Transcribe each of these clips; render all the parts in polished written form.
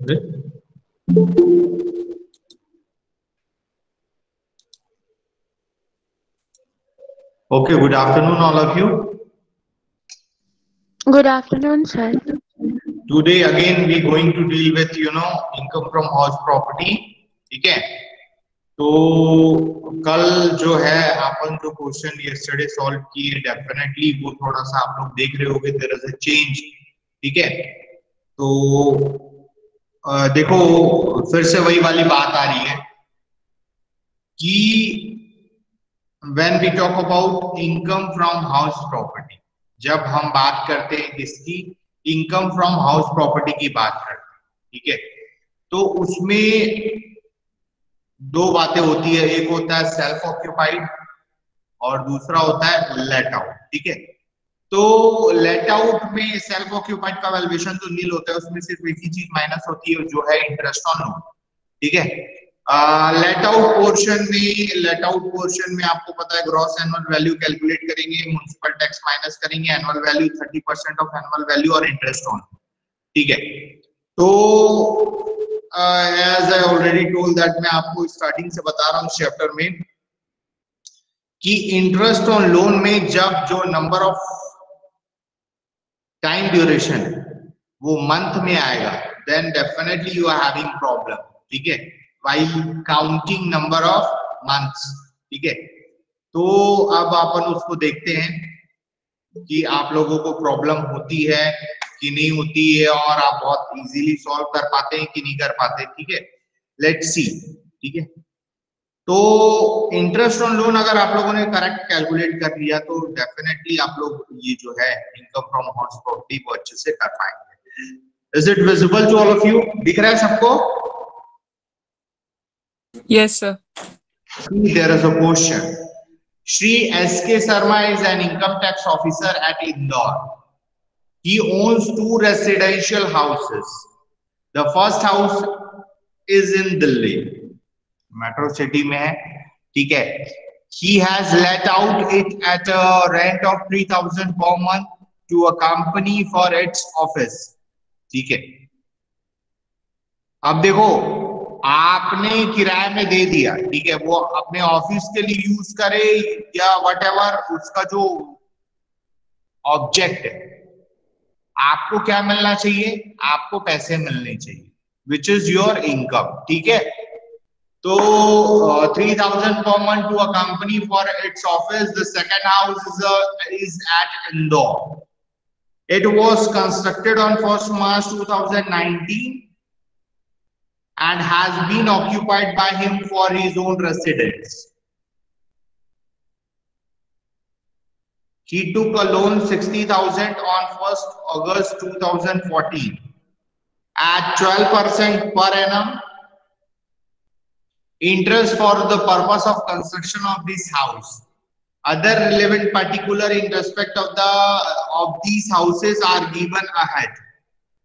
Okay, good afternoon, all of you. Good afternoon, sir. Today again we going to deal with income from house property. ठीक है, तो कल जो है अपन जो क्वेश्चन यस्टरडे सॉल्व किए, डेफिनेटली वो थोड़ा सा आप लोग देख रहे होगे, देयर इज अ चेंज. ठीक है, तो देखो फिर से वही वाली बात आ रही है कि when we talk about income from house property, जब हम बात करते हैं किसकी, इनकम फ्रॉम हाउस प्रॉपर्टी की बात करते हैं. ठीक है, तो उसमें दो बातें होती है, एक होता है सेल्फ ऑक्यूपाइड और दूसरा होता है लेट आउट. ठीक है, तो लेट आउट में सेल्फ ऑक्यूपाइड का वैल्यूएशन तो नील होता है, उसमें सिर्फ एक ही चीज माइनस होती है जो है इंटरेस्ट ऑन लोन. ठीक है, लेट आउट पोर्शन में आपको पता है ग्रॉस एनुअल वैल्यू कैलकुलेट करेंगे, म्युनिसिपल टैक्स माइनस करेंगे, annual value 30% of annual value और इंटरेस्ट ऑन. ठीक है, तो as I already told that, मैं आपको स्टार्टिंग से बता रहा हूँ चैप्टर में कि इंटरेस्ट ऑन लोन में जब जो नंबर ऑफ टाइम ड्यूरेशन वो मंथ में आएगा, then definitely you are having problem. ठीक है, while counting number of months. ठीक है, तो अब अपन उसको देखते हैं कि आप लोगों को प्रॉब्लम होती है कि नहीं होती है, और आप बहुत इजीली सॉल्व कर पाते हैं कि नहीं कर पाते. ठीक है, लेट्स सी. ठीक है, तो इंटरेस्ट ऑन लोन अगर आप लोगों ने करेक्ट कैलकुलेट कर लिया तो डेफिनेटली आप लोग ये जो है इनकम फ्रॉम हाउस प्रॉपर्टी वो अच्छे से कर पाएंगे. Is it visible to all of you? दिख रहा है सबको? Yes, sir. There is a question. Shri S.K. Sharma is an income tax officer at Indore. He owns 2 residential houses. The first house is in Delhi, metro city में है. ठीक है, he has let out it at a rent of 3,000 per month to a company for its office. ठीक है, अब देखो आपने किराए में दे दिया. ठीक है, वो अपने ऑफिस के लिए यूज करे या व्हाटएवर उसका जो ऑब्जेक्ट है, आपको क्या मिलना चाहिए? आपको पैसे मिलने चाहिए, विच इज योर इनकम. ठीक है, तो 3,000 per month to a company for its office. The second house is at Indore. It was constructed on 1st March 2019 and has been occupied by him for his own residence. He took a loan 60,000 on 1st August 2014 at 12% per annum interest for the purpose of construction of this house. Other relevant particular in respect of these houses are given ahead.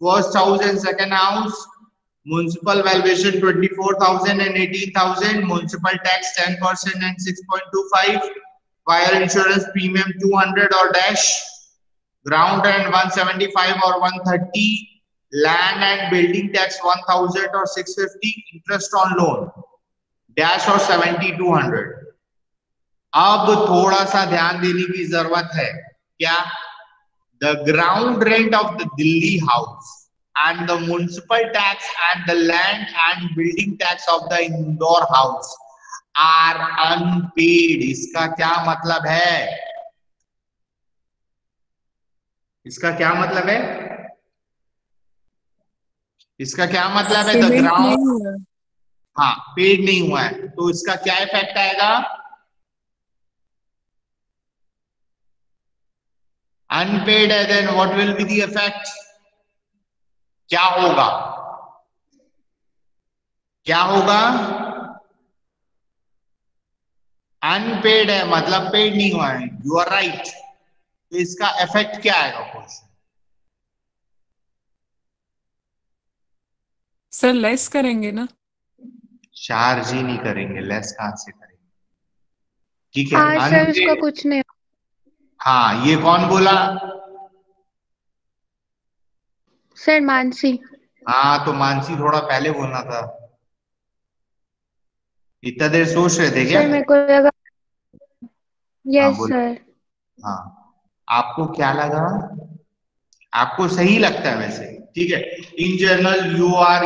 First house and second house, municipal valuation 24,000 and 18,000, municipal tax 10% and 6.25, fire insurance premium 200 or dash, ground rent 175 or 130, land and building tax 1,000 or 650, interest on loan dash or 7,200. अब थोड़ा सा ध्यान देने की जरूरत है. क्या? The ground rent of the Delhi house and the municipal tax and the land and building tax of the Indore house are unpaid. इसका क्या मतलब है? इसका क्या मतलब है? इसका क्या मतलब है? द ग्राउंड, हाँ, पेड नहीं हुआ है, तो इसका क्या इफेक्ट आएगा? अनपेड है, then what will be the effect? क्या होगा? क्या होगा? अनपेड है मतलब पेड नहीं हुआ है. You are right. तो इसका इफेक्ट क्या आएगा? क्वेश्चन सर लेस करेंगे ना? चार्ज ही नहीं करेंगे, लेस कहां से करेंगे? ठीक है, हाँ सर, उसका कुछ नहीं. हाँ, ये कौन बोला? सर मानसी. हाँ तो मानसी थोड़ा पहले बोलना था। इतना देर सोच रहे थे क्या? सर मेरे को लगा। हाँ यस बोल। सर। हाँ, आपको क्या लगा? आपको सही लगता है वैसे? ठीक है। In general you are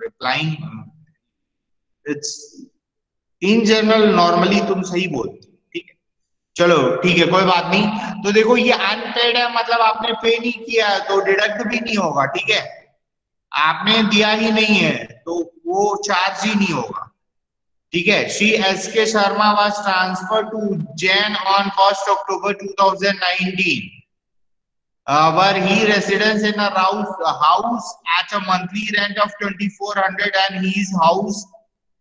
replying, it's in general normally तुम सही बोलते हो, ठीक है। चलो ठीक है, कोई बात नहीं। तो देखो ये अनपेड है, मतलब आपने पे नहीं किया है तो डिडक्ट भी नहीं होगा, ठीक है। आपने दिया ही नहीं है तो वो चार्ज ही नहीं होगा, ठीक है। Shri S K Sharma was transfer to Jain on 1 October 2019, where he residence in a house at a monthly rent of 2400, and his house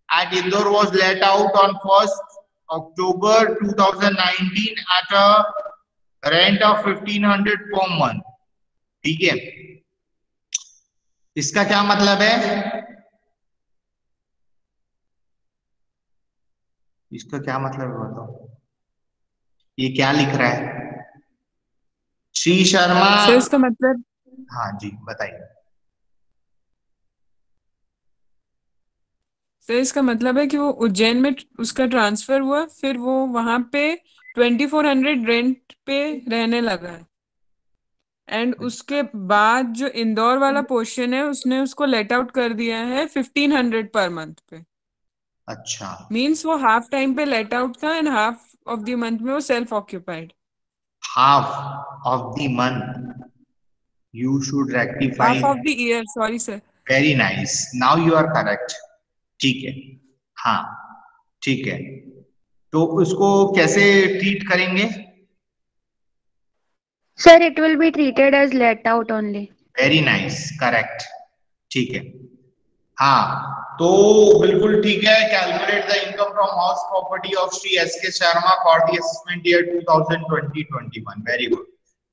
at Indore was let out on 1 October 2019 at a rent of 1500 per month, ठीक है। इसका क्या मतलब है? इसका क्या मतलब है बताओ? ये क्या लिख रहा है श्री शर्मा? सर इसका मतलब हाँ जी बताइए। सर इसका मतलब है कि वो उज्जैन में उसका ट्रांसफर हुआ, फिर वो वहां पे 2400 रेंट पे रहने लगा है। एंड उसके बाद जो इंदौर वाला पोर्शन है उसने उसको लेट आउट कर दिया है 1500 पर मंथ पे। अच्छा, मीन्स वो हाफ टाइम पे लेट आउट था and half of the month में वो self occupied. Half of the month, you should rectify. Half of the year, sorry sir. Very nice, now you are correct, ठीक है। हाँ ठीक है, तो उसको कैसे ट्रीट करेंगे? Sir it will be treated as let out only. Very nice, correct, ठीक है। हाँ तो बिल्कुल ठीक है। Calculate the income from house property of Shri S K Sharma for the assessment year 2020-21, very good,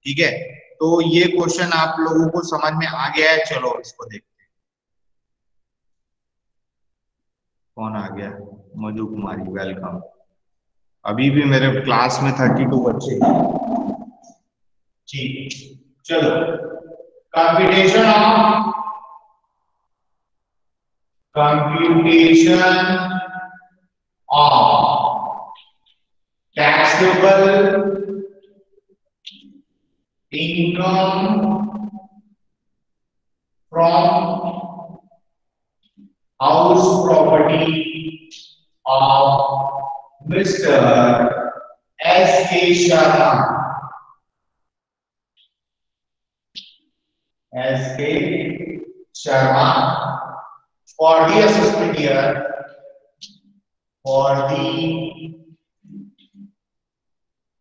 ठीक है। तो ये क्वेश्चन आप लोगों को समझ में आ गया है, चलो इसको देखते हैं। कौन आ गया? मधु कुमारी, वेलकम। अभी भी मेरे क्लास में 32 बच्चे हैं, ठीक। चलो, computation of computation of taxable income from house property of Mr. S. K. Sharma. S. K. Sharma for the assessment year, for the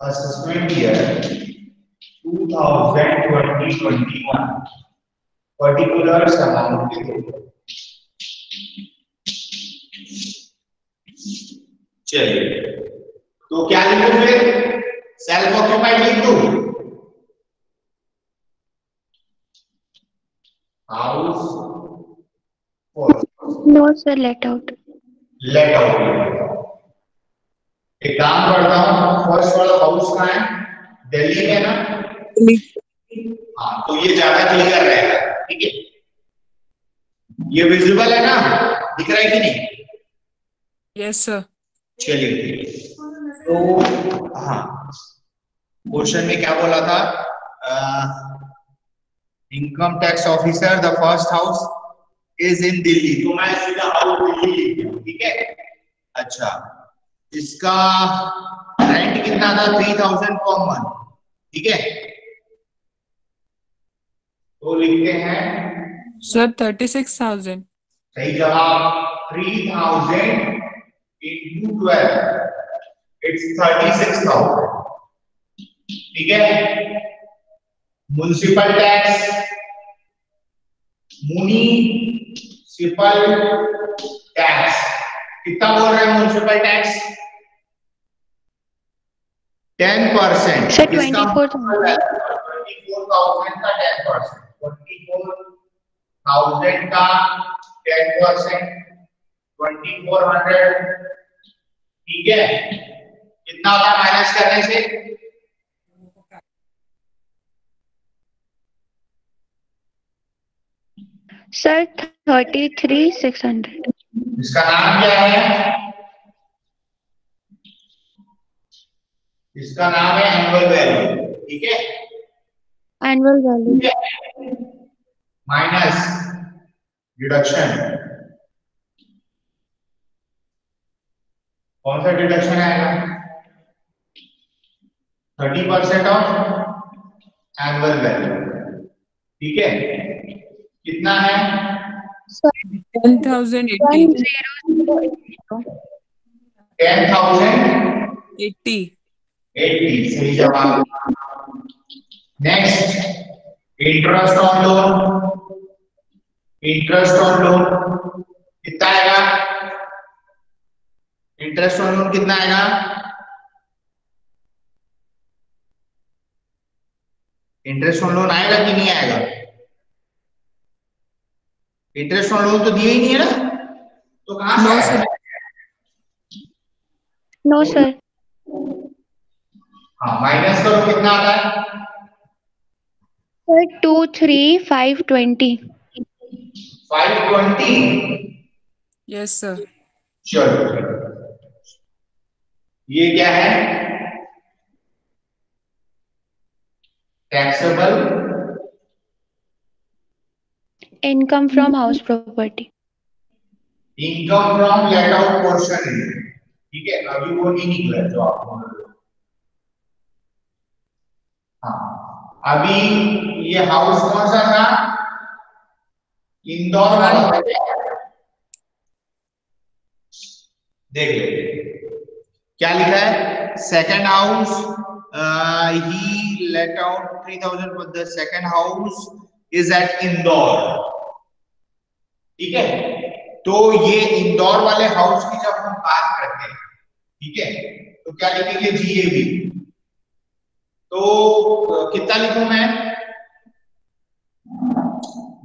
assessment year 2020-21, particulars amount के दो। चलिए, तो क्या लिखूं फिर? सेल्फ ऑक्यूपाइड लिख दूं? House no sir let out. Let out. एक काम करता हूं, फर्स्ट वाला हाउस कहाँ है? दिल्ली में ना? हाँ तो ये ज्यादा क्लियर रहेगा, ठीक है। ये विजिबल है ना, दिख रहा है कि नहीं? Yes sir. चलिए, तो हाँ, क्वेश्चन में क्या बोला था? Income tax officer the first house is in Delhi, तो मैं सीधा हाउस दिल्ली लिख दिया, ठीक है। अच्छा, इसका रेंट कितना था? 3000 पर मंथ, ठीक है। तो लिखते हैं सर 36,000। सही जवाब। 3000 into 12, इट्स 36,000, ठीक है। म्युनिसिपल टैक्स, मुनिसिपल टैक्स कितना बोल रहे हैं? Municipal tax 10%। सर इसका 24,000। 24,000 का 10%, 24,000 का 10%, 2400, ठीक है। कितना होगा माइनस करने से? सर 33,600. इसका नाम क्या है? इसका नाम है एनुअल वैल्यू, ठीक है। Annual value. माइनस डिडक्शन, कौन सा डिडक्शन आएगा? 30% ऑफ एनुअल वैल्यू, ठीक है। कितना है? Sir, 10,080. 10,080. 10,080, 80. सही जवाब। Next, interest on loan. Interest on loan कितना आएगा? इंटरेस्ट ऑन लोन कितना आएगा? इंटरेस्ट ऑन लोन आएगा कि नहीं आएगा? इंटरेस्ट ऑन लोन तो दिए ही नहीं है ना, तो कहां से No, आएगा? sir. No, sir. हाँ, माइनस करो, कितना आता है? Sir, 23,520. 520। Yes, sir. चलो, ये क्या है? Taxable Income from house property. Income from let out portion, ठीक है। अभी वो नहीं निकला जो आप बोल रहे हो। हाँ, अभी ये हाउस कौन सा था? इंदौर वाला। देख ले क्या लिखा है। Second house, he let out 3,000 for the second house is at Indore, ठीक है। तो ये इंदौर वाले हाउस की जब हम बात करते हैं, ठीक है, तो क्या लिखेंगे? जीएबी। तो कितना लिखूं मैं?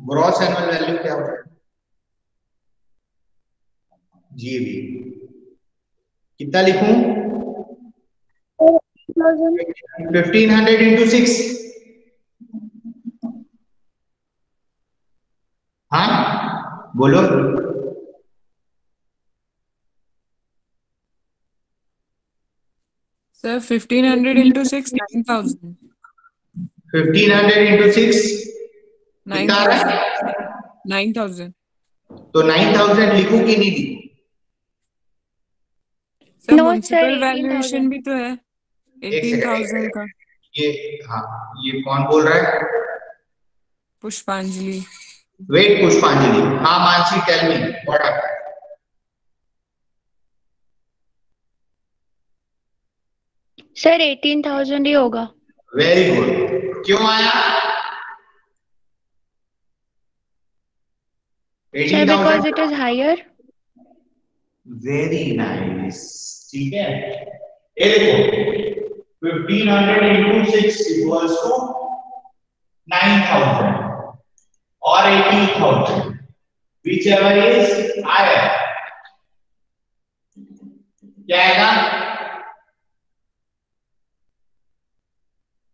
ग्रॉस एनुअल वैल्यू क्या होता है? जीएबी कितना लिखूं? 1500 इंटू 6। हाँ बोलो। Sir, 1,500 into 6, 9,000. 1500 इंटू 6 कितना आ रहा 9,000. है? 9,000. तो 9,000 लिखूं कि नहीं लिखूं? Sir No, sir, municipal 18,000. Valuation भी तो है एक 18,000 सेकंड, का। ये, हाँ, ये कौन बोल रहा है? पुष्पांजलि। वेट, पुष्पांजलि। हाँ Mansi, tell me what happened? Sir, 18,000 ही होगा. Very good. क्यों आया Sir, because 18,000? it is higher. Very nice, ठीक है। ये देखो, 1500 इंटू 6 इक्वल्स टू 9,000 और 18,000, whichever is higher, क्या आएगा?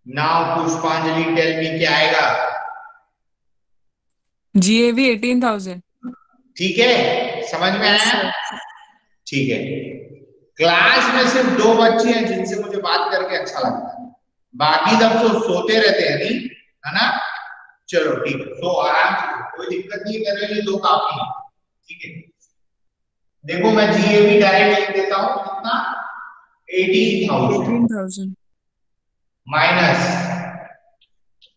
नाउ पुष्पांजलि टेल मी क्या आएगा? GAV 18,000। ठीक है, समझ में Yes, आया? sir. ठीक है। क्लास में सिर्फ 2 बच्चे हैं जिनसे मुझे बात करके अच्छा लगता है, बाकी सब तो सोते रहते हैं, नहीं है ना? चलो ठीक है, सो आराम से, कोई दिक्कत नहीं कर रही, 2 काफी है, ठीक है। देखो मैं जीएबी डायरेक्ट लिख देता हूं, कितना? 18,000 18,000. माइनस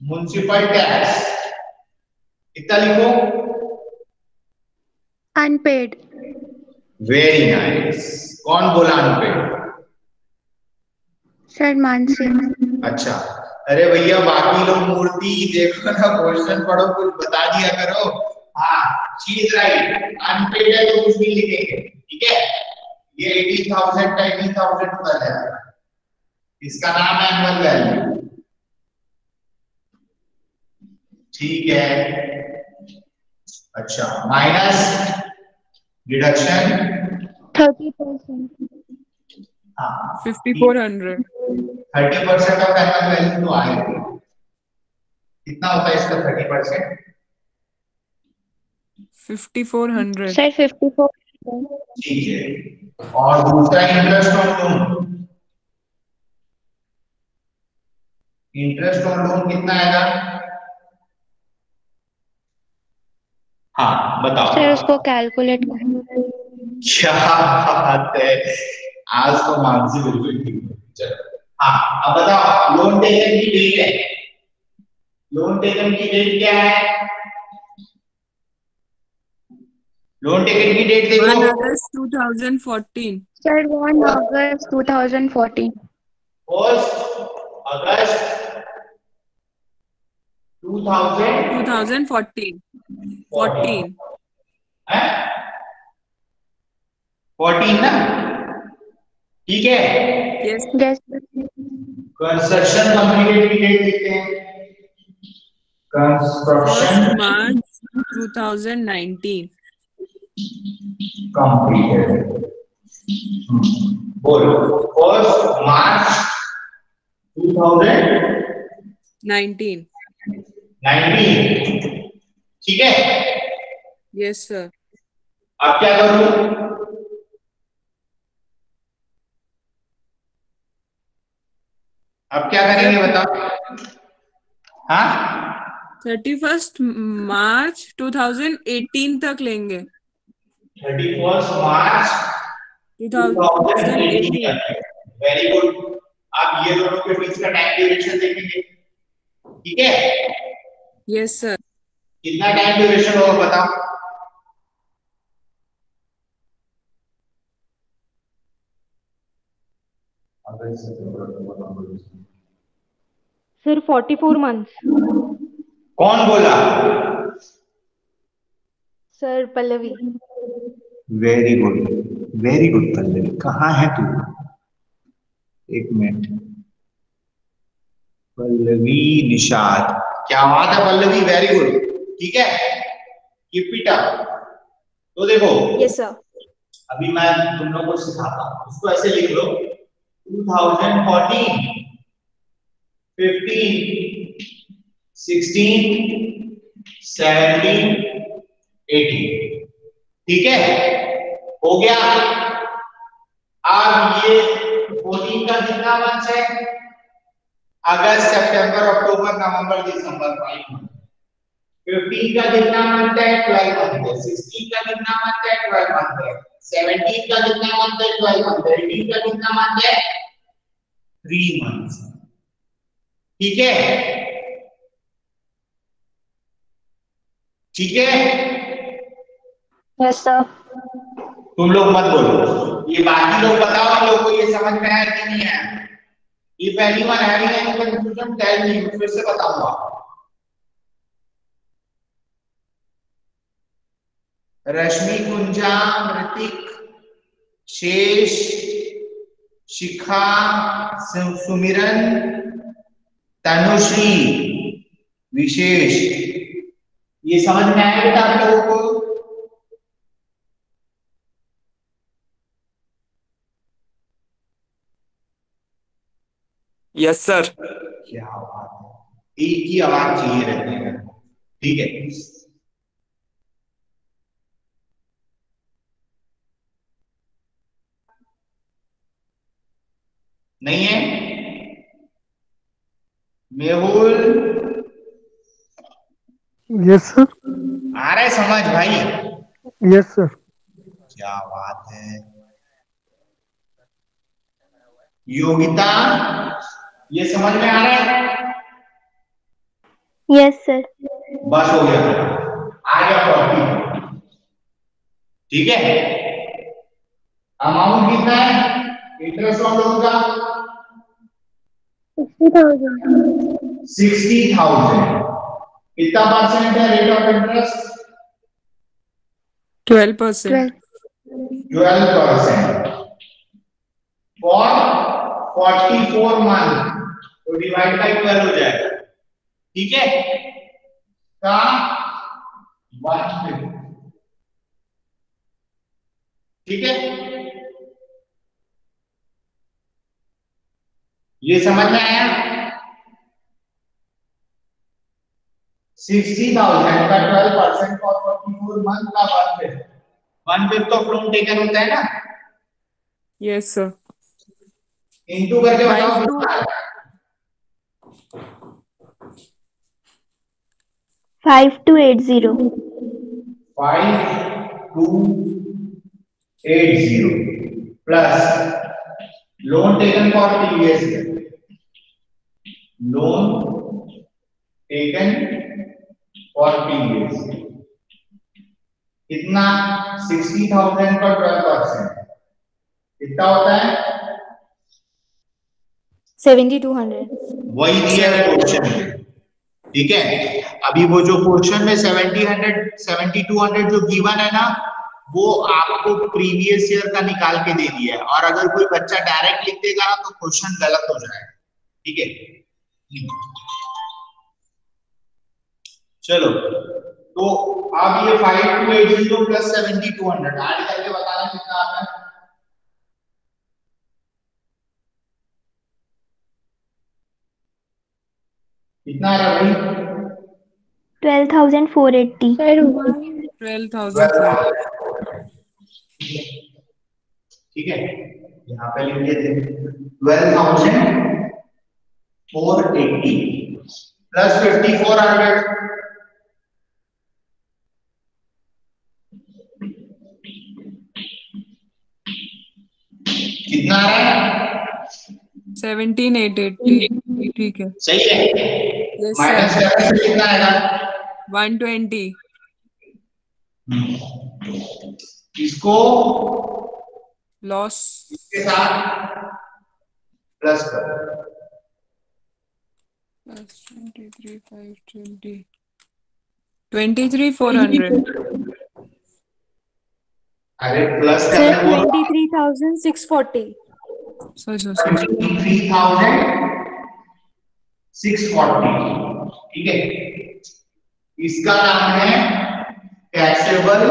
म्युनिसिपल टैक्स, कितना लिखो? Unpaid. Very nice. कौन बोला अनपेड? Sir, Mansi. अच्छा, अरे भैया बाकी लोग मूर्ति देखो ना, क्वेश्चन पढ़ो, कुछ बता दिया करो। हाँ, शी इज राइट, अनपेड है तो कुछ नहीं लिखेंगे, ठीक है। ये 18,000 का 18,000 उतर जाएगा, इसका नाम है एनुअल वैल्यू, ठीक है। अच्छा, माइनस डिडक्शन 30%. हाँ 5,400. 30% ऑफ एनुअल वैल्यू तो आएगी। कितना होता है इसका 30%? 5400। सर 54। ठीक है। और दूसरा interest on loan, interest on loan कितना आएगा? हाँ सर बताओ। उसको कैलकुलेट करना। क्या बात है, आज तो मानसी बिल्कुल ठीक है। चलो हाँ, अब बताओ लोन टेकन की डेट है, लोन टेकन की डेट क्या है? लोन टेकन की डेट 1 देखो। अगस्त 2014। सर 1 अगस्त 2014। 1 अगस्त 2014 2014। 14। है, 14 ना, ठीक है। यस। यस। कंस्ट्रक्शन कंप्लीटेड की डेट देखते हैं, फर्स्ट कंस्ट्रक्शन मार्च 2019। कंप्लीटेड, बोलो 1 मार्च 2019, 19। ठीक है। Yes sir. अब क्या करूं? अब क्या करेंगे सर बताओ? हाँ, 31 मार्च 2018 तक लेंगे। 31 मार्च 2018 2018। तक। Very good. आप ये दोनों के बीच का टाइम ड्यूरेशन देखेंगे, ठीक है। Yes sir. कितना टाइम ड्यूरेशन होगा बताओ? Sir 44 months. कौन बोला? Sir Pallavi. Very good, very good Pallavi, कहाँ है तू? एक मिनट, पल्लवी निषाद, क्या बात है पल्लवी, वेरी गुड, ठीक है, कीप इट अप। तो देखो यस सर। अभी मैं तुम लोग को सिखाता हूँ, उसको ऐसे लिख लो 2014, 15, 16, 17, 18, ठीक है, हो गया। अब ये 14 का कितना मंथ है? अगस्त, सितंबर, अक्टूबर, नवंबर, दिसंबर, 5 मंथ। 15 का कितना मंथ है? 12 मंथ है। 16 का कितना मंथ है? 12 मंथ है। 17 का कितना मंथ है? 12 मंथ है। 18 का कितना मंथ है? 3 मंथ, ठीक है, ठीक है। Yes sir. तुम लोग मत बोलो, ये बाकी लोग बताओ हम लोग को ये समझ में आया कि नहीं आया? If anyone having any confusion, tell me, मैं फिर से बताऊंगा। रश्मि, कुंजा, मृतिक, शेष, शिखा, सुमिरन, तनुश्री, विशेष, ये समझ में आया बेटा आप लोगों को? Yes sir. क्या बात है, एक ही आवाज चाहिए रहती है, ठीक है। नहीं है? Mehul, yes sir. आ रहा है समझ भाई? Yes sir. क्या बात है। योगिता, ये समझ में आ रहा है? Yes sir. बस हो गया, आ गया 40, ठीक है। अमाउंट कितना है इंटरेस्ट ऑन लोन का? 60,000। 60,000। कितना परसेंट है rate of interest? 12%। 12% for 44 month, तो डिवाइड बाई 12 हो जाएगा, ठीक है, का 150, ठीक है। ये समझ में आया? 60,000 का 12% फॉर 44 मंथ का 1/5 ऑफ लोन टेकन होता है ना, यस सर। इनटू करके बताओ 5280 5280 plus lone taken for previous year, loan taken for previous कितना 60,000 पर 12% कितना होता है 7200 वही दिया है क्वेश्चन में। ठीक है, अभी वो जो क्वेश्चन में 7200 जो गिवन है ना, वो आपको प्रीवियस ईयर का निकाल के दे दिया है, और अगर कोई बच्चा डायरेक्ट लिख देगा ना तो क्वेश्चन गलत हो जाएगा। ठीक है, चलो तो अब ये 5280 प्लस 7200 ऐड करके बताना कितना आता है। कितना आ रहा है भाई 12480 12,000। ठीक है, यहाँ पे लिख देते 12,480 प्लस 5400 कितना आ रहा है 17,880। ठीक है, सही है। Yes minus sir. करने से कितना आएगा 120। इसको लॉस इसके साथ प्लस कर 23,520 23,400। अरे प्लस सर करने को 23,640 सॉरी 23,640। ठीक है, इसका नाम है taxable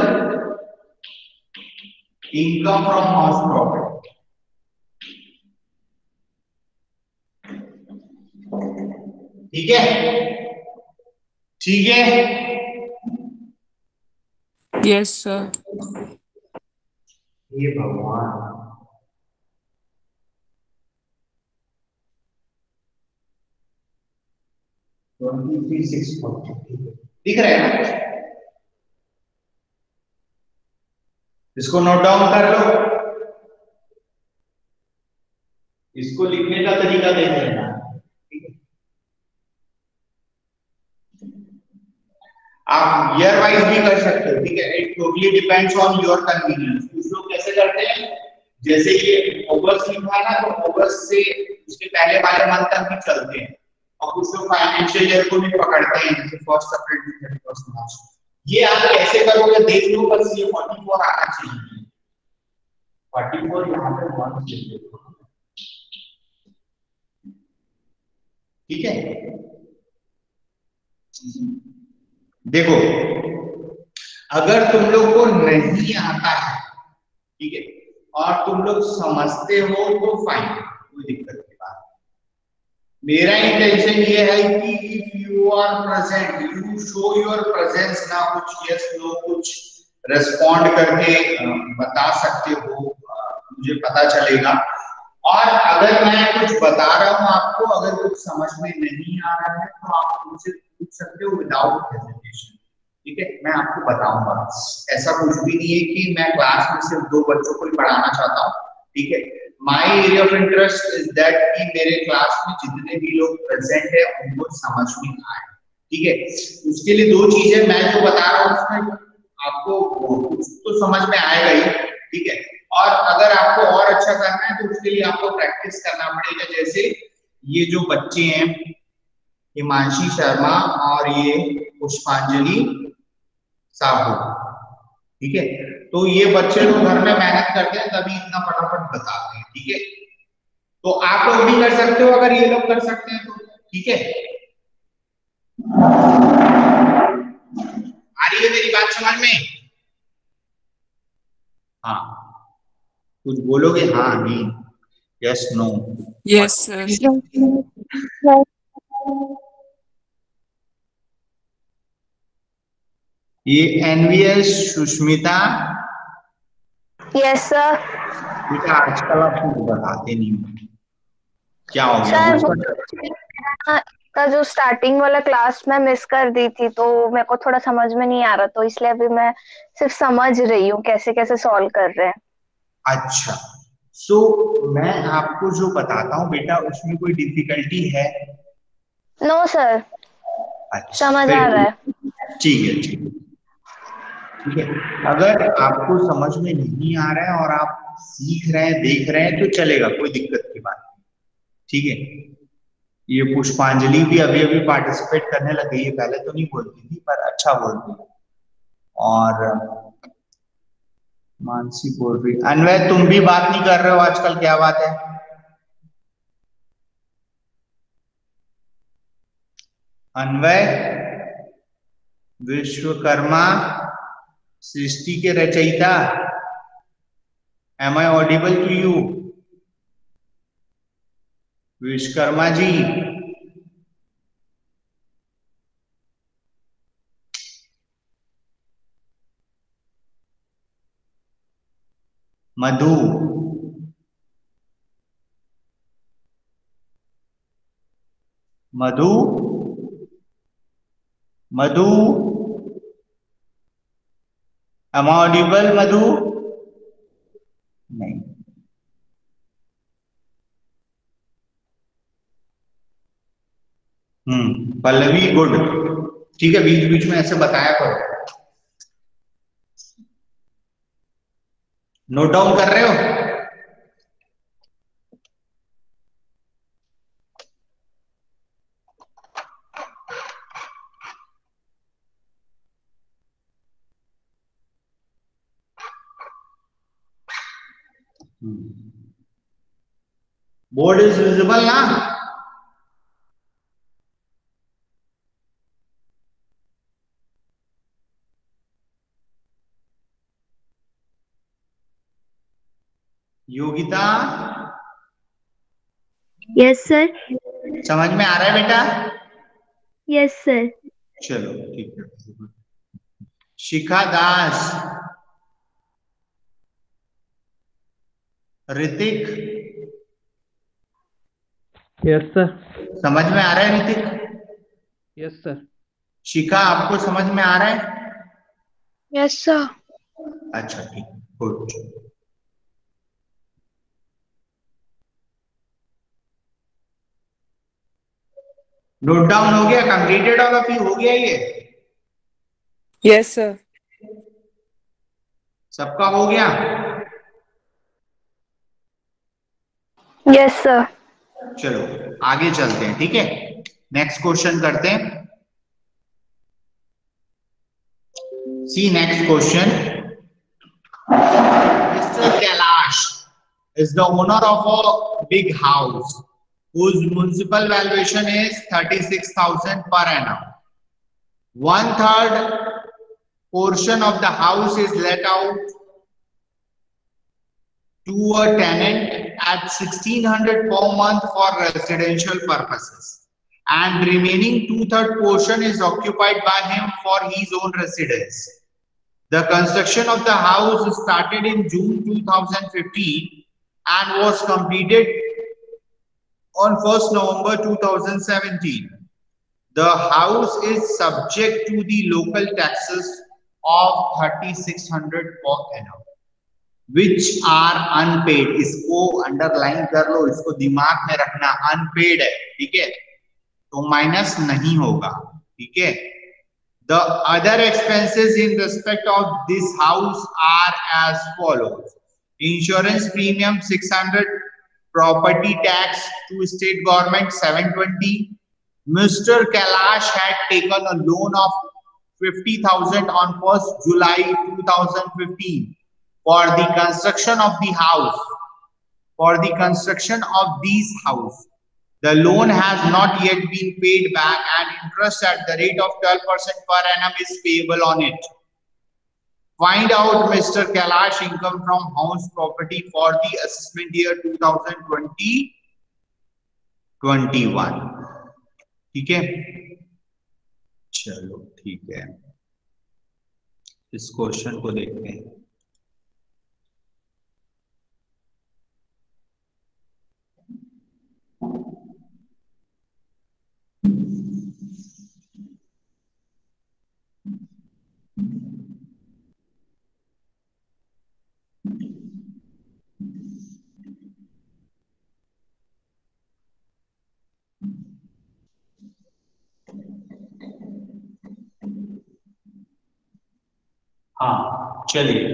income from house property. ठीक है, ठीक है, यस सर। ये भगवान 23,640 दिख रहा है ना, इसको नोट डाउन कर लो, इसको लिखने का तरीका देख लेना। ठीक है, आप ईयर वाइज भी कर सकते हो। ठीक है, it totally depends on your convenience. कुछ लोग कैसे करते हैं, जैसे ये अगस्त लिखा है ना, तो अगस्त से उसके पहले वाले मंथ तक भी चलते हैं, और कुछ लोग फाइनेंशियल ईयर को भी पकड़ते हैं, जैसे 1 अप्रैल टू 31 मार्च। ये आप कैसे करोगे देख लो, बस ये 44 आना चाहिए। 44 यहाँ पे 1 लिख दो। ठीक है, देखो अगर तुम लोग को नहीं आता है, ठीक है, और तुम लोग समझते हो तो फाइन, कोई दिक्कत की बात। मेरा इंटेंशन ये है कि if you are present, you show your presence ना, कुछ यस नो कुछ रेस्पॉन्ड करके बता सकते हो, मुझे पता चलेगा। और अगर मैं कुछ बता रहा हूं आपको, अगर कुछ समझ में नहीं आ रहा है तो आप मुझसे पूछ सकते हो विदाउट हेजिटेशन। ठीक है, मैं आपको बताऊंगा, ऐसा कुछ भी नहीं है कि मैं क्लास में सिर्फ 2 बच्चों को ही पढ़ाना चाहता हूँ। ठीक है, my area of interest is that कि मेरे क्लास में जितने भी लोग प्रेजेंट है उनको समझ में आए। ठीक है, उसके लिए 2 चीजें मैं जो बता रहा हूँ उसमें आपको कुछ तो समझ में आएगा ही। ठीक है, और अगर आपको और अच्छा करना है तो उसके लिए आपको प्रैक्टिस करना पड़ेगा। जैसे ये जो बच्चे हैं हिमांशी शर्मा और ये पुष्पांजलि साहू, ठीक है, तो ये बच्चे लोग घर में मेहनत करते हैं तभी इतना फटाफट बताते हैं। ठीक है, तो आप लोग भी कर सकते हो अगर ये लोग कर सकते हैं तो। ठीक है, आ रही है मेरी बात समझ में? हाँ, कुछ बोलोगे? हाँ, नहीं, यस, नो? Yes sir. ये एनवीएस सुष्मिता, यस सर। बेटा आजकल आप कुछ बताते नहीं हो, क्या हो गया? सर गुस्सा? का जो स्टार्टिंग वाला क्लास मैं मिस कर दी थी, तो मेरे को थोड़ा समझ में नहीं आ रहा, तो इसलिए अभी मैं सिर्फ समझ रही हूँ कैसे कैसे सॉल्व कर रहे हैं। अच्छा, सो मैं आपको जो बताता हूँ बेटा, उसमें कोई डिफिकल्टी है? नो सर, अच्छा, समझ फिर आ रहा है। ठीक है, ठीक है, ठीक है। अगर आपको समझ में नहीं आ रहा है और आप सीख रहे हैं, देख रहे हैं, तो चलेगा, कोई दिक्कत की बात नहीं, ठीक है। ये पुष्पांजलि भी अभी अभी पार्टिसिपेट करने लग गई है, पहले तो नहीं बोलती थी पर अच्छा बोलती है। और मानसी बोल रही, अनवय तुम भी बात नहीं कर रहे हो आजकल, क्या बात है? अन्वय, विश्वकर्मा सृष्टि के रचयिता, am I audible to you? Vishwakarma ji, Madhu, Madhu, Madhu, am I audible Madhu? नहीं। पल्लवी गुड, ठीक है, बीच बीच में ऐसे बताया करो। नोट डाउन कर रहे हो? बोर्ड इज विजिबल ना? Yogita, yes sir. समझ में आ रहा है बेटा? Yes sir. चलो ठीक है। शिखा दास, ऋतिक, यस सर। समझ में आ रहा है ऋतिक? Yes sir. शिखा, आपको समझ में आ रहा है? Yes sir. अच्छा ठीक, गुड। नोट डाउन हो गया? Completed all of you? हो गया ये? Yes sir. सबका हो गया? Yes sir. चलो आगे चलते हैं, ठीक है, नेक्स्ट क्वेश्चन करते हैं। See next question. Mister Kailash is the owner of a big house whose municipal valuation is 36,000 per annum. 1/3 portion of the house is let out to a tenant at 1,600 per month for residential purposes, and remaining 2/3 portion is occupied by him for his own residence. The construction of the house started in June 2015 and was completed on 1st November 2017. The house is subject to the local taxes of 3,600 per annum, which are unpaid. इसको underline कर लो, इसको दिमाग में रखना, unpaid है, ठीक है, तो माइनस नहीं होगा, ठीक है। The other expenses in respect of this house are as follows: insurance premium 600, property tax to state government 720. Mr. Kailash had taken a loan of 50,000 on 1st July 2015 for the construction of the house. For the construction of this house, the loan has not yet been paid back, and interest at the rate of 12% per annum is payable on it. Find out Mr. Kailash income from house property for the assessment year 2020-21. ठीक है, चलो ठीक है। इस question को देखते हैं। हाँ चलिए,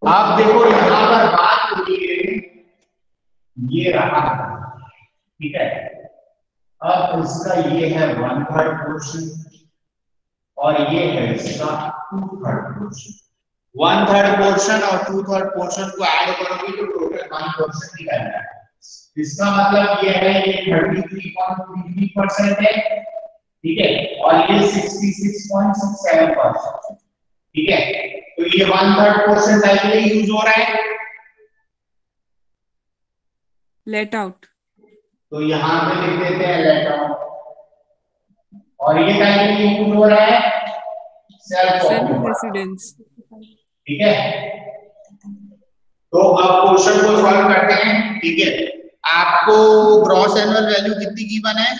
आप देखो यहां पर बात हो रही है, ये रहा, ठीक है। अब इसका ये है 1/3 पोर्शन और ये है इसका 2/3 पोर्शन। 1/3 पोर्शन और 2/3 पोर्शन को ऐड करोगे तो टोटल 1% निकलता है। इसका मतलब ये है ये 33.33% है, ठीक है, और ये 66.67%, ठीक है। तो ये 1/3 पोर्शन टाइप में यूज हो रहा है, लेट आउट। तो यहाँ पे लिख देते हैं लेट आउट, और ये टाइप में यूज हो रहा है सेल्फ सेल्फ ऑक्यूपाइड, रेसिडेंस। ठीक है। तो अब क्वेश्चन को सॉल्व करते हैं, ठीक है। आपको ग्रॉस एनुअल वैल्यू कितनी गिवन है?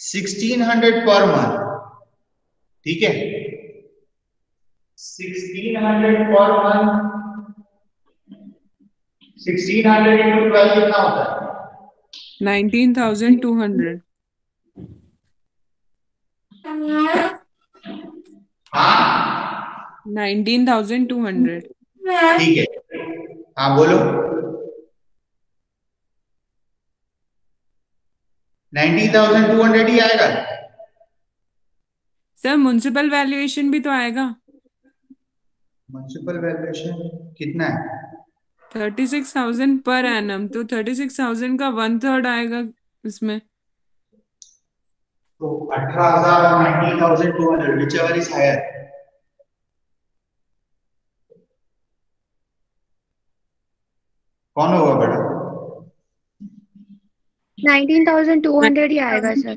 $1600 पर मंथ, ठीक है। 1600 पर मंथ, 1600 into 12 कितना होता है? 19,200। हाँ 19,200। ठीक है, हाँ बोलो। 19,200 ही आएगा। सर म्युनिसिपल वैल्यूएशन भी तो आएगा। म्युनिसिपल वैल्यूएशन कितना है? 36,000 पर एनम, तो 36,000 का 1/3 आएगा इसमें। तो 18,000 और 19,200 whichever is higher? कौन होगा बड़ा? 19,200 ही आएगा सर।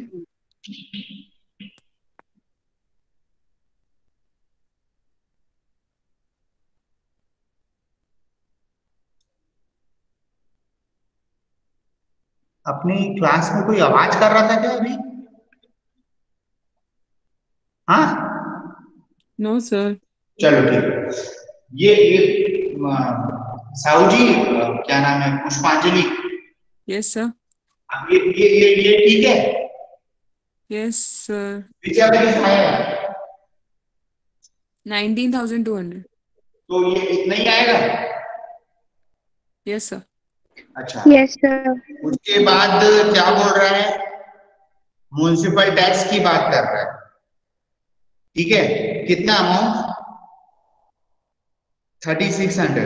अपनी क्लास में कोई आवाज कर रहा था क्या अभी? हाँ नो सर। चलो ठीक है। ये साहू जी क्या नाम है, पुष्पांजलि, यस सर। ये ठीक है। Yes sir. whichever is higher? 19,200। तो ये इतना ही आएगा। Yes sir. अच्छा, यस सर। उसके बाद क्या बोल रहा है? म्युनिसिपल टैक्स की बात कर रहा है, ठीक है। कितना अमाउंट? 3600,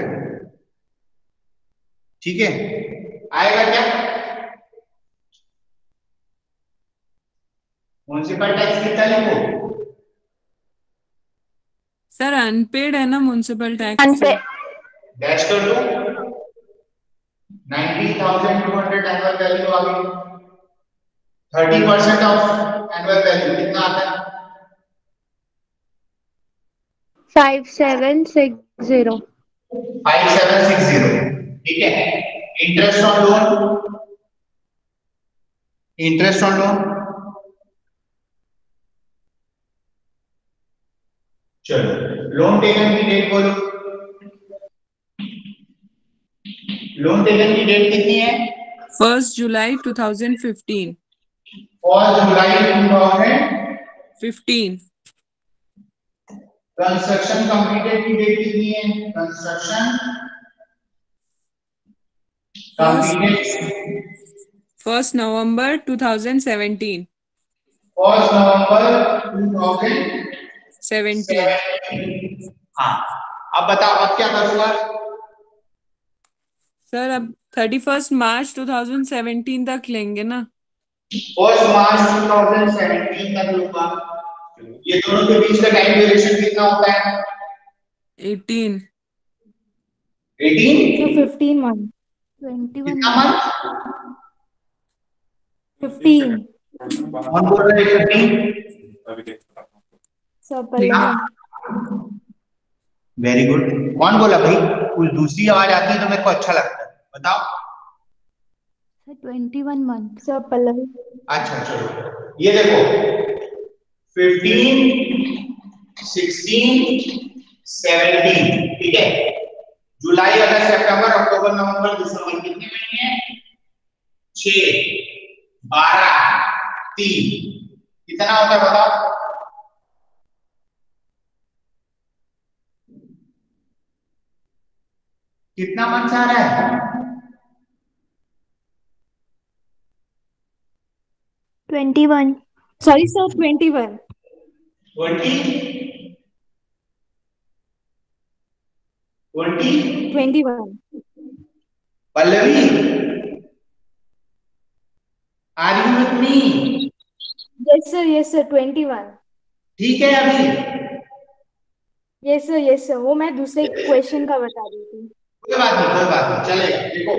ठीक है। आएगा क्या? म्युनिसिपल टैक्स कितना लिखो? सर अनपेड है ना म्युनिसिपल टैक्स। अनपेड। डैश कर दो। 19,200 एनुअल वैल्यू आ गई। 30% ऑफ एनुअल वैल्यू कितना आता है? 5760। 5760, ठीक है। Interest on loan, interest on loan, चलो लोन टेकन की डेट बोलो। लोन टेकन की डेट कितनी है? 1 जुलाई 2015। 1 जुलाई 2015। कंस्ट्रक्शन कंप्लीटेड की डेट कितनी है? कंस्ट्रक्शन कंप्लीटेड 1 नवंबर 2017। 1 नवंबर 2017। 17। हाँ, अब बताओ अब क्या करूंगा? सर अब 31 मार्च 2017 तक लेंगे ना। 1 मार्च 2017 तक लूंगा। ये दोनों के बीच का टाइम ड्यूरेशन कितना होता है? 18। 18? So 15 months. 21 कितना मंथ? 15 कौन बोल रहा है 15? Sir Pallavi very good. कौन बोला भाई? कुछ दूसरी आवाज आती है तो मेरे को अच्छा लगता है, बताओ। सर 21 मंथ सर पल्लवी अच्छा चलो, ये देखो 15, 16, 17, ठीक है। जुलाई, अगस्त, सितंबर, अक्टूबर, नवंबर, दिसंबर कितने महीने हैं? 6, 12, 3, कितना होता है बताओ? कितना मंथ आ रहा है? 21 sorry sir 21 20, 20। 21 Pallavi, are you with me? Yes sir 21 ठीक है अभी? यस सर वो मैं दूसरे क्वेश्चन का बता रही थी। कोई बात नहीं, कोई बात नहीं, चलेगा। देखो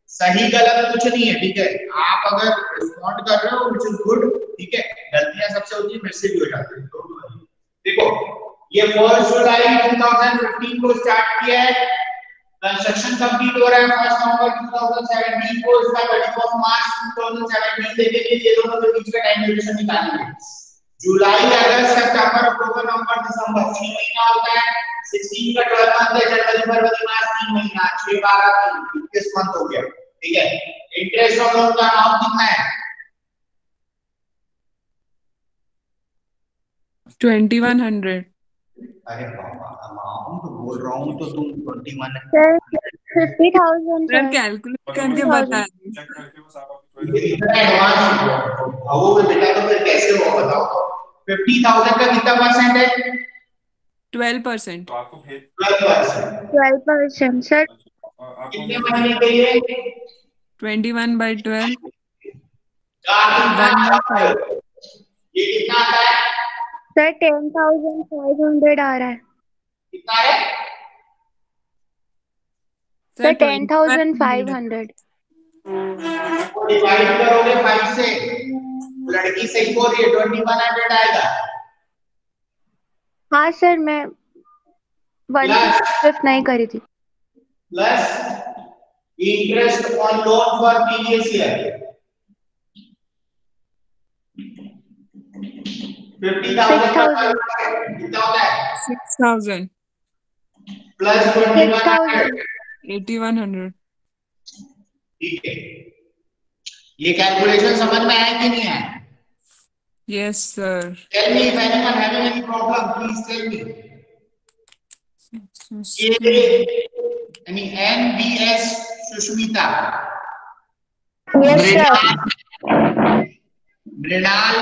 सही गलत कुछ नहीं है, ठीक है। आप अगर रिस्पॉन्ड कर रहे हो विच इज गुड, ठीक है। गलतियां सबसे होती है, मेरे से भी हो जाती है, don't worry। देखो ये 1 जुलाई 2015 को स्टार्ट किया है, कंस्ट्रक्शन कंप्लीट हो रहा है 1 नवंबर 2017 को, इसका 24 मार्च 2017 देके ये दोनों के बीच का टाइम ड्यूरेशन निकालेंगे। जुलाई, अगस्त, सितंबर, अक्टूबर, नवंबर, दिसंबर 6 महीना होता है। 16 का 12 मंथ है, जनवरी, फरवरी, मार्च 3 महीना, 6, 12, 21 मंथ हो गया, ठीक है। इंटरेस्ट ऑन लोन का अमाउंट कितना है? 2100। अरे बाबा, अमाउंट बोल रहा हूँ तो तुम 21 सर 50,000 सर सर कैलकुलेट करके बता 50,000 इतना एडवांस भावोगे बेटा तो फिर कैसे होगा बताओ? 50,000 का कितना परसेंट है? 12%। 12%। 12% सर कितने महीने के लिए? 21/12 1 1/5। ये कितना आता है? सर 10,500 आ रहा है कितना है? सर 2100। 10,500 डिवाइड करोगे 5 से, लड़की सही बोल रही है, 2100 आएगा। हाँ सर मैं 1/5 नहीं करी थी। Plus interest on loan for previous year 50,000 का 6,000 कितना होता है? 6000। प्लस 2100, 6,000 8100। ठीक है। ये कैलकुलेशन समझ में आया कि नहीं आया? Yes sir. Tell me if anyone having any problem, please tell me. ये यानी NBS Sushmita, yes sir Mrinal,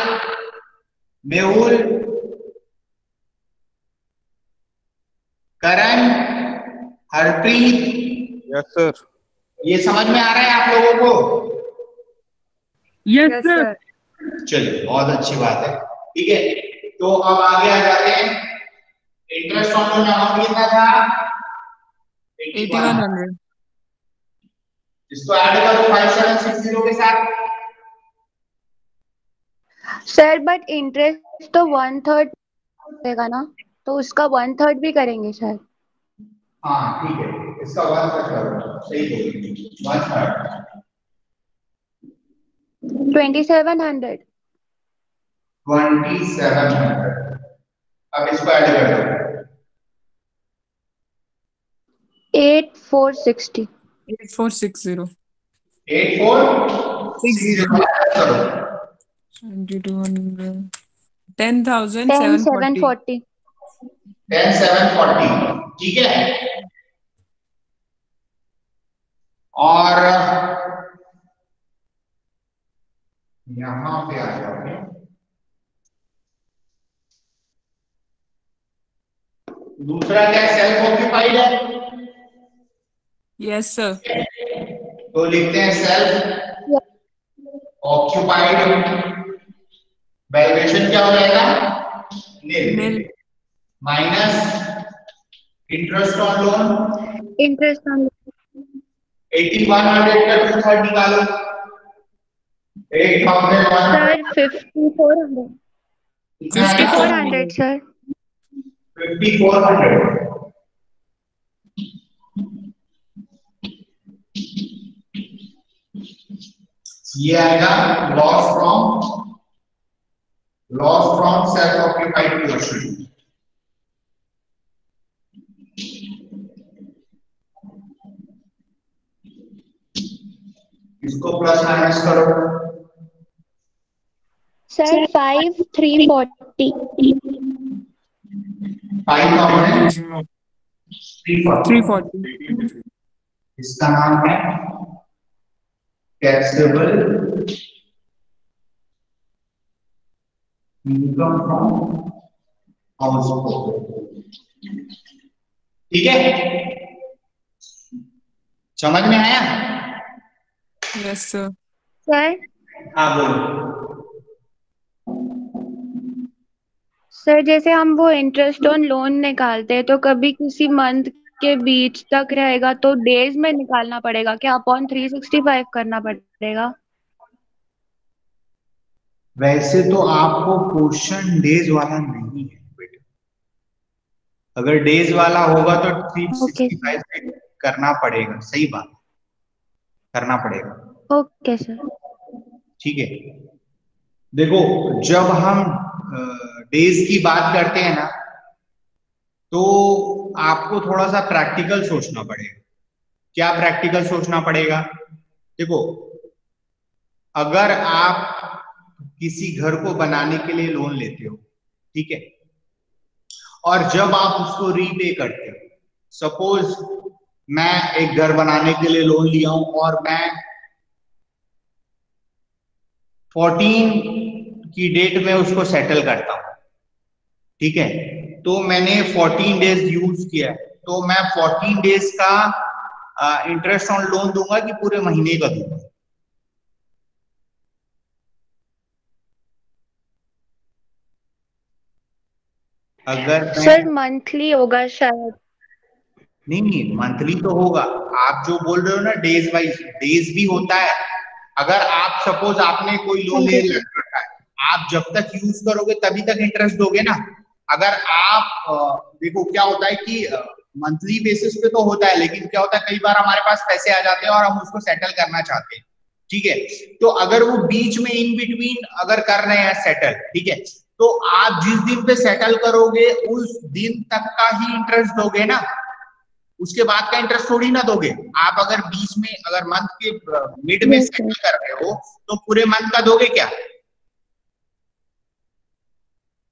Mehul, Karan, Harpreet, yes sir. ये समझ में आ रहा है आप लोगों को? Yes sir. चलिए बहुत अच्छी बात है, ठीक है। तो अब आगे आ जाते हैं। इंटरेस्ट ऑन लोन अमाउंट कितना था? 8100। इसको ऐड करो 5760 के साथ। सर बट इंटरेस्ट तो 1/3 रहेगा ना, तो उसका 1/3 भी करेंगे शायद। हाँ ठीक है, इसका 1/3 करो, सही बोली, 1/3 2700 2700। अब इसको ऐड कर दो 8460 8460। 8460 करो 2200। 10,740। 10,740 10,740, ठीक है। और यहां पे आ जाओगे, दूसरा क्या सेल्फ ऑक्यूपाइड है? Yes sir. तो लिखते हैं सेल्फ ऑक्यूपाइड, वैल्यूएशन क्या हो जाएगा? Nil. Nil, minus interest on loan, interest on 8100 का 2/3 निकालो। 8100 सर 5400 कितना है? 5400 सर। 5400 ये आएगा loss from self occupied portion. इसको प्लस माइनस करो। सर 5340 5340 340 इसका नाम है टैक्सेबल इनकम फ्रॉम हाउसहोल्ड। ठीक है, समझ में आया? Yes sir. सर। हाँ बोलो। सर जैसे हम वो इंटरेस्ट ऑन लोन निकालते हैं तो कभी किसी मंथ के बीच तक रहेगा तो डेज में निकालना पड़ेगा क्या? अपॉन 365 करना पड़ेगा? वैसे तो आपको क्वेश्चन डेज वाला नहीं है बेटा। अगर डेज वाला होगा तो ओके 365 से करना पड़ेगा। सही बात, करना पड़ेगा। Okay sir. ठीक है, देखो जब हम डेज की बात करते हैं ना तो आपको थोड़ा सा प्रैक्टिकल सोचना पड़ेगा। क्या प्रैक्टिकल सोचना पड़ेगा? देखो, अगर आप किसी घर को बनाने के लिए लोन लेते हो, ठीक है, और जब आप उसको रीपे करते हो, सपोज मैं एक घर बनाने के लिए लोन लिया हूं और मैं 14 की डेट में उसको सेटल करता हूं, ठीक है, तो मैंने 14 डेज यूज किया, तो मैं 14 डेज का इंटरेस्ट ऑन लोन दूंगा कि पूरे महीने का दूंगा? अगर सर मंथली होगा शायद। नहीं, मंथली तो होगा। आप जो बोल रहे हो ना डेज वाइज, डेज भी होता है। अगर आप सपोज आपने कोई लोन ले रखा है, आप जब तक यूज करोगे तभी तक इंटरेस्ट दोगे ना। अगर आप देखो क्या होता है कि मंथली बेसिस पे तो होता है, लेकिन क्या होता है कई बार हमारे पास पैसे आ जाते हैं और हम उसको सेटल करना चाहते हैं, ठीक है, तो अगर वो बीच में इन बिटवीन अगर कर रहे हैं सेटल, ठीक है, तो आप जिस दिन पे सेटल करोगे उस दिन तक का ही इंटरेस्ट दोगे ना, उसके बाद का इंटरेस्ट थोड़ी ना दोगे। आप अगर बीच में अगर मंथ के मिड में सेटल कर रहे हो तो पूरे मंथ का दोगे क्या?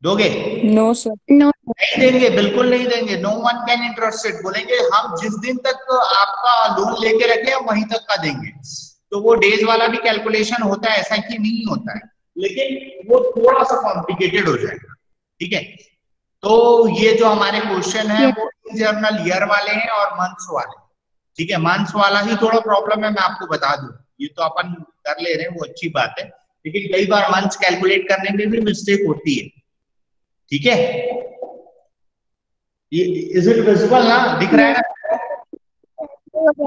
दोगे? No sir. नो नहीं देंगे, बिल्कुल नहीं देंगे। नो वन कैन इंटरेस्टेड बोलेंगे हम जिस दिन तक आपका लोन लेके रखे हम वहीं तक का देंगे। तो वो डेज वाला भी कैलकुलेशन होता है, ऐसा कि नहीं होता है, लेकिन वो थोड़ा सा कॉम्प्लिकेटेड हो जाएगा। ठीक है, तो ये जो हमारे क्वेश्चन है वो जर्नल ईयर वाले हैं और मंथ्स वाले। ठीक है, मंथ्स वाला ही थोड़ा प्रॉब्लम है, मैं आपको बता दूं। ये तो अपन कर ले रहे हैं, वो अच्छी बात है, लेकिन कई बार मंथ्स कैलकुलेट करने में भी मिस्टेक होती है। ठीक है, ये इज इट विजिबल ना? दिख रहा है ना?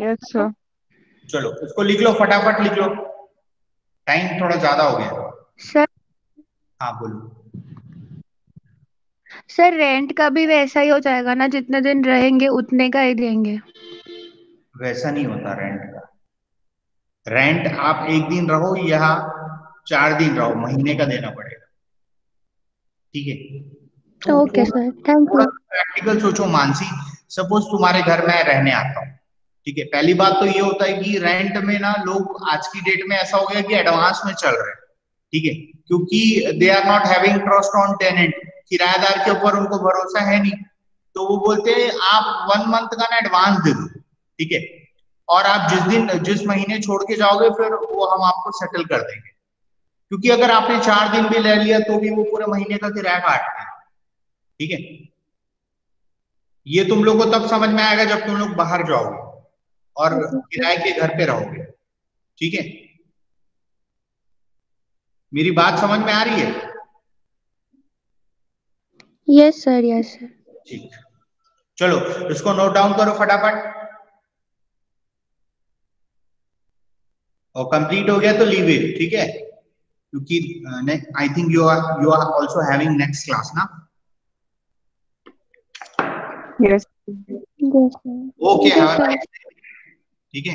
Yes sir. चलो इसको लिख लो, फटाफट लिख लो, टाइम थोड़ा ज्यादा हो गया। सर। हाँ बोलो। सर रेंट का भी वैसा ही हो जाएगा ना, जितने दिन रहेंगे उतने का ही देंगे? वैसा नहीं होता रेंट का। रेंट आप एक दिन रहो या 4 दिन रहो, महीने का देना पड़ेगा। ठीक है, तो ओके सर, थैंक थोड़ा यू। प्रैक्टिकल सोचो मानसी। सपोज तुम्हारे घर में रहने आता हूँ, ठीक है, पहली बात तो ये होता है कि रेंट में ना लोग आज की डेट में ऐसा हो गया कि एडवांस में चल रहे हैं। ठीक है, क्योंकि they are not having trust on tenant, किराएदार के ऊपर उनको भरोसा है नहीं, तो वो बोलते हैं आप 1 मंथ का ना एडवांस दे दो, ठीक है, और आप जिस महीने छोड़ के जाओगे फिर वो हम आपको सेटल कर देंगे। क्योंकि अगर आपने 4 दिन भी ले लिया तो भी वो पूरे महीने का किराया काटते हैं। ठीक है, ये तुम लोग को तब समझ में आएगा जब तुम लोग बाहर जाओगे और किराए के घर पे रहोगे। ठीक है, मेरी बात समझ में आ रही है? Yes sir, yes sir. ठीक, चलो इसको नोट डाउन करो फटाफट। और कंप्लीट हो गया तो लीव इट, ठीक है, क्योंकि I think you are also having next class ना. Yes Yes, sir. Okay, Thank you, have a sir. Nice day. ठीक है.